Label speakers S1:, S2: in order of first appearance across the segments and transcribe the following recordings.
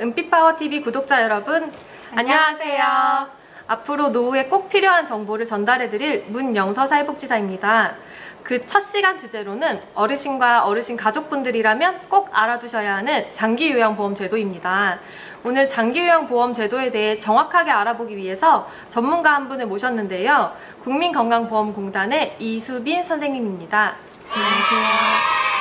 S1: 은빛파워TV 구독자 여러분, 안녕하세요. 앞으로 노후에 꼭 필요한 정보를 전달해드릴 문영서사회복지사입니다. 그 첫 시간 주제로는 어르신과 어르신 가족분들이라면 꼭 알아두셔야 하는 장기요양보험 제도입니다. 오늘 장기요양보험 제도에 대해 정확하게 알아보기 위해서 전문가 한 분을 모셨는데요. 국민건강보험공단의 이수빈 선생님입니다. 안녕하세요.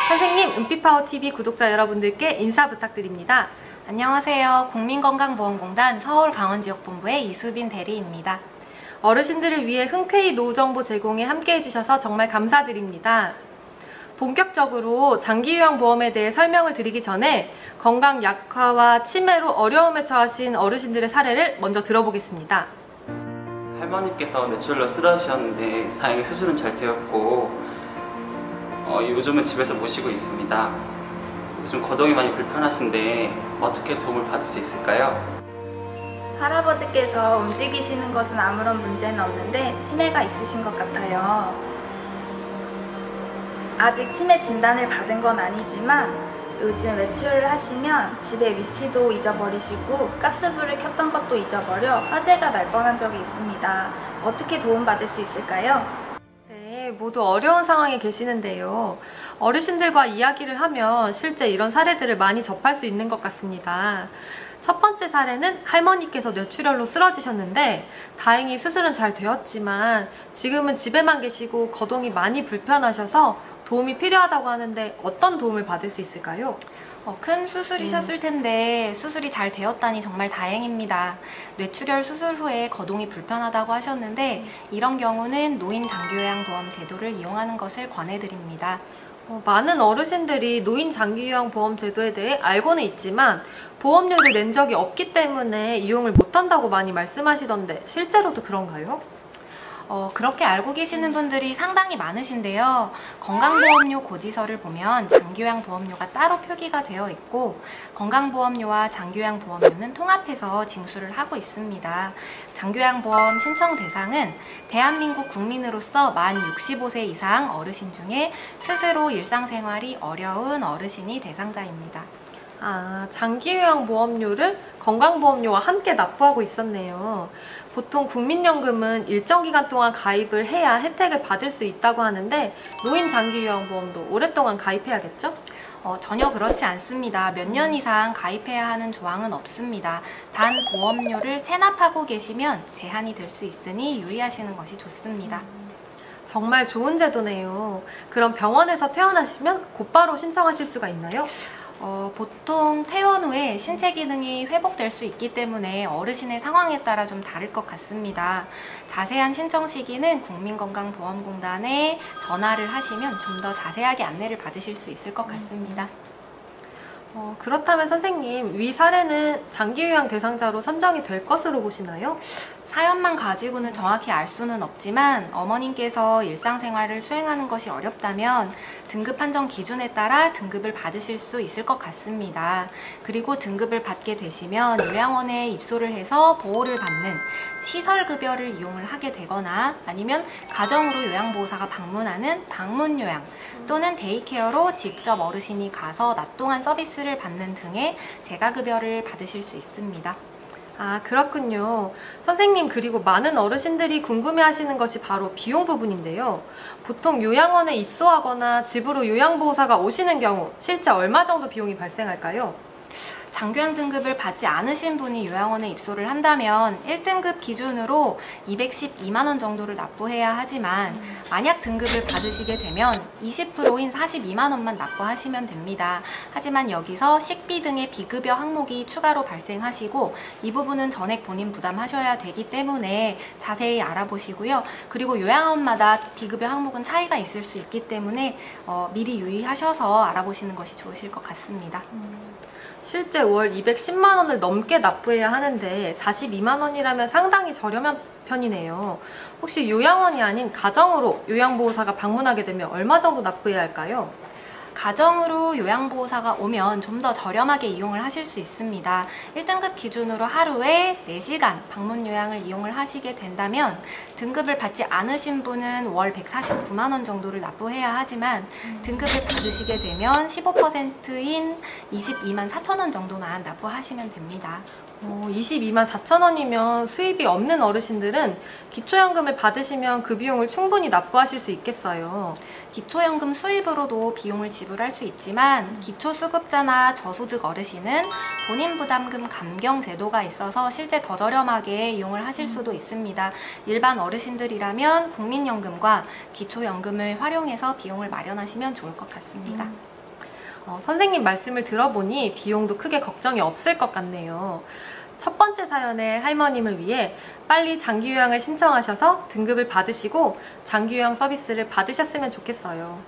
S1: 선생님, 은빛파워TV 구독자 여러분들께 인사 부탁드립니다.
S2: 안녕하세요. 국민건강보험공단 서울강원지역본부의 이수빈 대리입니다.
S1: 어르신들을 위해 흔쾌히 노후정보 제공에 함께해 주셔서 정말 감사드립니다. 본격적으로 장기요양보험에 대해 설명을 드리기 전에 건강 약화와 치매로 어려움에 처하신 어르신들의 사례를 먼저 들어보겠습니다.
S3: 할머니께서 뇌출혈로 쓰러지셨는데 다행히 수술은 잘 되었고 요즘은 집에서 모시고 있습니다. 요즘 거동이 많이 불편하신데 어떻게 도움을 받을 수 있을까요?
S4: 할아버지께서 움직이시는 것은 아무런 문제는 없는데 치매가 있으신 것 같아요. 아직 치매 진단을 받은 건 아니지만 요즘 외출을 하시면 집의 위치도 잊어버리시고 가스불을 켰던 것도 잊어버려 화재가 날 뻔한 적이 있습니다. 어떻게 도움받을 수 있을까요?
S1: 네, 모두 어려운 상황에 계시는데요. 어르신들과 이야기를 하면 실제 이런 사례들을 많이 접할 수 있는 것 같습니다. 첫 번째 사례는 할머니께서 뇌출혈로 쓰러지셨는데 다행히 수술은 잘 되었지만 지금은 집에만 계시고 거동이 많이 불편하셔서 도움이 필요하다고 하는데 어떤 도움을 받을 수 있을까요?
S2: 큰 수술이셨을 텐데 수술이 잘 되었다니 정말 다행입니다. 뇌출혈 수술 후에 거동이 불편하다고 하셨는데 이런 경우는 노인 장기요양보험 제도를 이용하는 것을 권해드립니다.
S1: 많은 어르신들이 노인 장기요양보험 제도에 대해 알고는 있지만 보험료를 낸 적이 없기 때문에 이용을 못한다고 많이 말씀하시던데 실제로도 그런가요?
S2: 그렇게 알고 계시는 분들이 상당히 많으신데요. 건강보험료 고지서를 보면 장기요양보험료가 따로 표기가 되어 있고 건강보험료와 장기요양보험료는 통합해서 징수를 하고 있습니다. 장기요양보험 신청 대상은 대한민국 국민으로서 만 65세 이상 어르신 중에 스스로 일상생활이 어려운 어르신이 대상자입니다.
S1: 장기요양보험료를 건강보험료와 함께 납부하고 있었네요. 보통 국민연금은 일정 기간 동안 가입을 해야 혜택을 받을 수 있다고 하는데 노인 장기요양보험도 오랫동안 가입해야겠죠?
S2: 전혀 그렇지 않습니다. 몇 년 이상 가입해야 하는 조항은 없습니다. 단 보험료를 체납하고 계시면 제한이 될 수 있으니 유의하시는 것이 좋습니다.
S1: 정말 좋은 제도네요. 그럼 병원에서 퇴원하시면 곧바로 신청하실 수가 있나요?
S2: 보통 퇴원 후에 신체 기능이 회복될 수 있기 때문에 어르신의 상황에 따라 좀 다를 것 같습니다. 자세한 신청 시기는 국민건강보험공단에 전화를 하시면 좀 더 자세하게 안내를 받으실 수 있을 것 같습니다.
S1: 그렇다면 선생님, 위 사례는 장기요양 대상자로 선정이 될 것으로 보시나요?
S2: 사연만 가지고는 정확히 알 수는 없지만 어머님께서 일상생활을 수행하는 것이 어렵다면 등급 판정 기준에 따라 등급을 받으실 수 있을 것 같습니다. 그리고 등급을 받게 되시면 요양원에 입소를 해서 보호를 받는 시설급여를 이용을 하게 되거나 아니면 가정으로 요양보호사가 방문하는 방문요양 또는 데이케어로 직접 어르신이 가서 낮 동안 서비스를 받는 등의 재가급여를 받으실 수 있습니다.
S1: 그렇군요. 선생님, 그리고 많은 어르신들이 궁금해하시는 것이 바로 비용 부분인데요. 보통 요양원에 입소하거나 집으로 요양보호사가 오시는 경우 실제 얼마 정도 비용이 발생할까요?
S2: 장기요양 등급을 받지 않으신 분이 요양원에 입소를 한다면 1등급 기준으로 212만 원 정도를 납부해야 하지만 만약 등급을 받으시게 되면 20%인 42만 원만 납부하시면 됩니다. 하지만 여기서 식비 등의 비급여 항목이 추가로 발생하시고 이 부분은 전액 본인 부담하셔야 되기 때문에 자세히 알아보시고요. 그리고 요양원마다 비급여 항목은 차이가 있을 수 있기 때문에 미리 유의하셔서 알아보시는 것이 좋으실 것 같습니다.
S1: 실제 월 210만 원을 넘게 납부해야 하는데 42만 원이라면 상당히 저렴한 편이네요. 혹시 요양원이 아닌 가정으로 요양보호사가 방문하게 되면 얼마 정도 납부해야 할까요?
S2: 가정으로 요양보호사가 오면 좀 더 저렴하게 이용을 하실 수 있습니다. 1등급 기준으로 하루에 4시간 방문 요양을 이용을 하시게 된다면 등급을 받지 않으신 분은 월 149만 원 정도를 납부해야 하지만 등급을 받으시게 되면 15%인 22만 4천 원 정도만 납부하시면 됩니다.
S1: 22만 4천 원이면 수입이 없는 어르신들은 기초연금을 받으시면 그 비용을 충분히 납부하실 수 있겠어요.
S2: 기초연금 수입으로도 비용을 지불할 수 있지만 기초수급자나 저소득 어르신은 본인 부담금 감경 제도가 있어서 실제 더 저렴하게 이용을 하실 수도 있습니다. 일반 어르신들이라면 국민연금과 기초연금을 활용해서 비용을 마련하시면 좋을 것 같습니다.
S1: 선생님 말씀을 들어보니 비용도 크게 걱정이 없을 것 같네요. 첫 번째 사연의 할머님을 위해 빨리 장기요양을 신청하셔서 등급을 받으시고 장기요양 서비스를 받으셨으면 좋겠어요.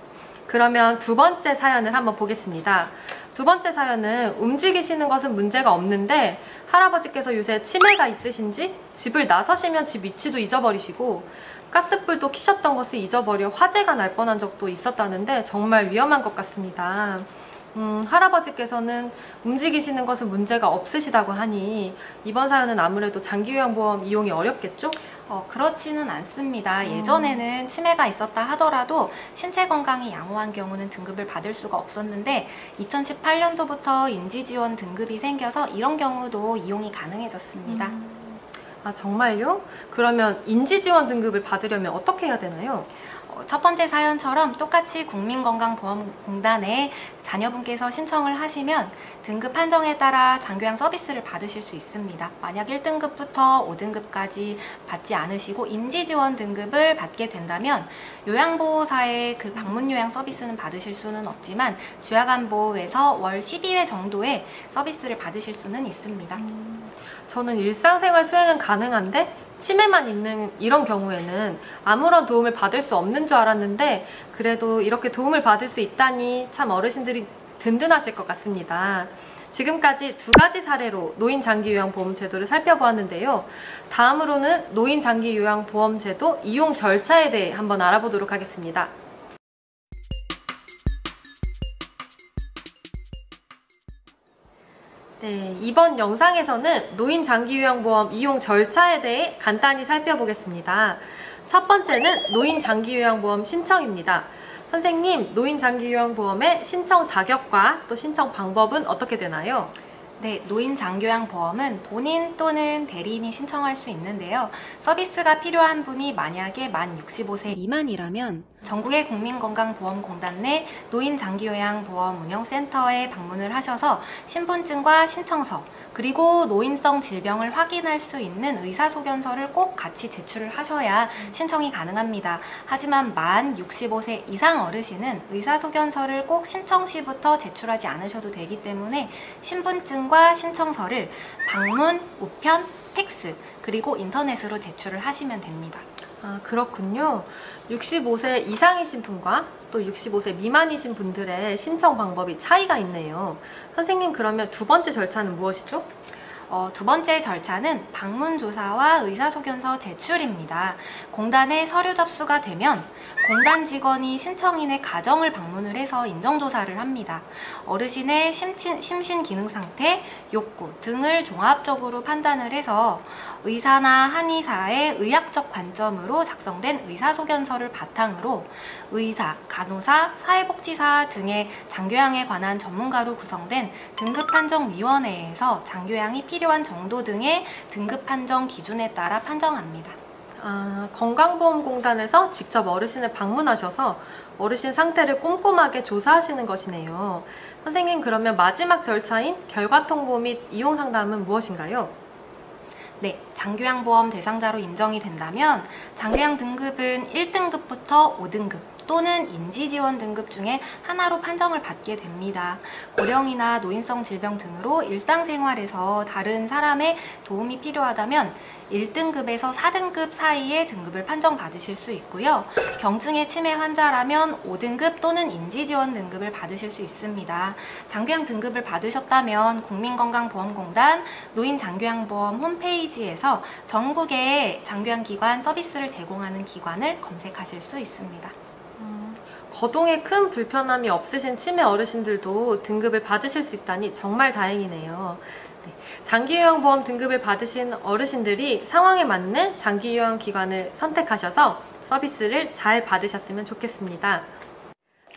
S1: 그러면 두 번째 사연을 한번 보겠습니다. 두 번째 사연은 움직이시는 것은 문제가 없는데 할아버지께서 요새 치매가 있으신지 집을 나서시면 집 위치도 잊어버리시고 가스불도 켜셨던 것을 잊어버려 화재가 날 뻔한 적도 있었다는데 정말 위험한 것 같습니다. 할아버지께서는 움직이시는 것은 문제가 없으시다고 하니 이번 사연은 아무래도 장기요양보험 이용이 어렵겠죠?
S2: 그렇지는 않습니다. 예전에는 치매가 있었다 하더라도 신체 건강이 양호한 경우는 등급을 받을 수가 없었는데 2018년도부터 인지지원 등급이 생겨서 이런 경우도 이용이 가능해졌습니다.
S1: 아, 정말요? 그러면 인지지원 등급을 받으려면 어떻게 해야 되나요?
S2: 첫 번째 사연처럼 똑같이 국민건강보험공단에 자녀분께서 신청을 하시면 등급 판정에 따라 장기요양 서비스를 받으실 수 있습니다. 만약 1등급부터 5등급까지 받지 않으시고 인지지원 등급을 받게 된다면 요양보호사의 그 방문요양 서비스는 받으실 수는 없지만 주야간보호에서 월 12회 정도의 서비스를 받으실 수는 있습니다.
S1: 저는 일상생활 수행은 가능한데 치매만 있는 이런 경우에는 아무런 도움을 받을 수 없는 줄 알았는데 그래도 이렇게 도움을 받을 수 있다니 참 어르신들이 든든하실 것 같습니다. 지금까지 두 가지 사례로 노인장기요양보험 제도를 살펴보았는데요. 다음으로는 노인장기요양보험 제도 이용 절차에 대해 한번 알아보도록 하겠습니다. 네, 이번 영상에서는 노인장기요양보험 이용 절차에 대해 간단히 살펴보겠습니다. 첫 번째는 노인장기요양보험 신청입니다. 선생님, 노인장기요양보험의 신청 자격과 또 신청 방법은 어떻게 되나요?
S2: 네, 노인장기요양보험은 본인 또는 대리인이 신청할 수 있는데요. 서비스가 필요한 분이 만약에 만 65세 미만이라면 전국의 국민건강보험공단 내 노인장기요양보험 운영센터에 방문을 하셔서 신분증과 신청서 그리고 노인성 질병을 확인할 수 있는 의사소견서를 꼭 같이 제출을 하셔야 신청이 가능합니다. 하지만 만 65세 이상 어르신은 의사소견서를 꼭 신청 시부터 제출하지 않으셔도 되기 때문에 신분증과 신청서를 방문, 우편, 팩스, 그리고 인터넷으로 제출을 하시면 됩니다.
S1: 아, 그렇군요. 65세 이상이신 분과 또 65세 미만이신 분들의 신청 방법이 차이가 있네요. 선생님, 그러면 두 번째 절차는 무엇이죠?
S2: 두 번째 절차는 방문조사와 의사소견서 제출입니다. 공단에 서류 접수가 되면 공단 직원이 신청인의 가정을 방문을 해서 인정조사를 합니다. 어르신의 심신 기능 상태, 욕구 등을 종합적으로 판단을 해서 의사나 한의사의 의학적 관점으로 작성된 의사소견서를 바탕으로 의사, 간호사, 사회복지사 등의 장기요양에 관한 전문가로 구성된 등급판정위원회에서 장기요양이 필요한 정도 등의 등급판정 기준에 따라 판정합니다.
S1: 아, 건강보험공단에서 직접 어르신을 방문하셔서 어르신 상태를 꼼꼼하게 조사하시는 것이네요. 선생님, 그러면 마지막 절차인 결과통보 및 이용상담은 무엇인가요?
S2: 네, 장기요양보험 대상자로 인정이 된다면 장기요양 등급은 1등급부터 5등급 또는 인지지원 등급 중에 하나로 판정을 받게 됩니다. 고령이나 노인성 질병 등으로 일상생활에서 다른 사람의 도움이 필요하다면 1등급에서 4등급 사이의 등급을 판정받으실 수 있고요. 경증의 치매 환자라면 5등급 또는 인지지원 등급을 받으실 수 있습니다. 장기요양 등급을 받으셨다면 국민건강보험공단 노인장기요양보험 홈페이지에서 전국의 장기요양기관 서비스를 제공하는 기관을 검색하실 수 있습니다.
S1: 거동에 큰 불편함이 없으신 치매 어르신들도 등급을 받으실 수 있다니 정말 다행이네요. 네, 장기요양보험 등급을 받으신 어르신들이 상황에 맞는 장기요양기관을 선택하셔서 서비스를 잘 받으셨으면 좋겠습니다.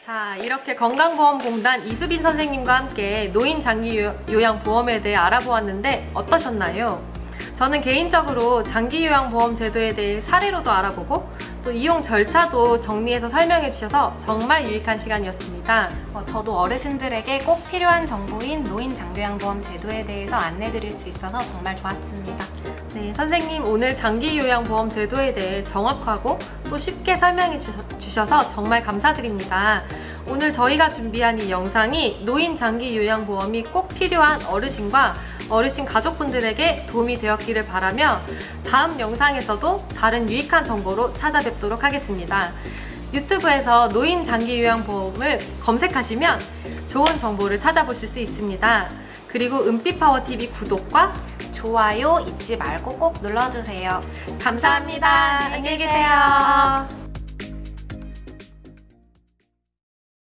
S1: 자, 이렇게 건강보험공단 이수빈 선생님과 함께 노인 장기요양보험에 대해 알아보았는데 어떠셨나요? 저는 개인적으로 장기요양보험 제도에 대해 사례로도 알아보고 또 이용 절차도 정리해서 설명해 주셔서 정말 유익한 시간이었습니다.
S2: 저도 어르신들에게 꼭 필요한 정보인 노인 장기요양보험 제도에 대해서 안내드릴 수 있어서 정말 좋았습니다.
S1: 네, 선생님 오늘 장기요양보험 제도에 대해 정확하고 또 쉽게 설명해 주셔서 정말 감사드립니다. 오늘 저희가 준비한 이 영상이 노인 장기요양보험이 꼭 필요한 어르신과 어르신 가족분들에게 도움이 되었기를 바라며 다음 영상에서도 다른 유익한 정보로 찾아뵙도록 하겠습니다. 유튜브에서 노인 장기요양보험을 검색하시면 좋은 정보를 찾아보실 수 있습니다. 그리고 은빛파워TV 구독과
S2: 좋아요 잊지 말고 꼭 눌러주세요.
S1: 감사합니다. 안녕히 계세요.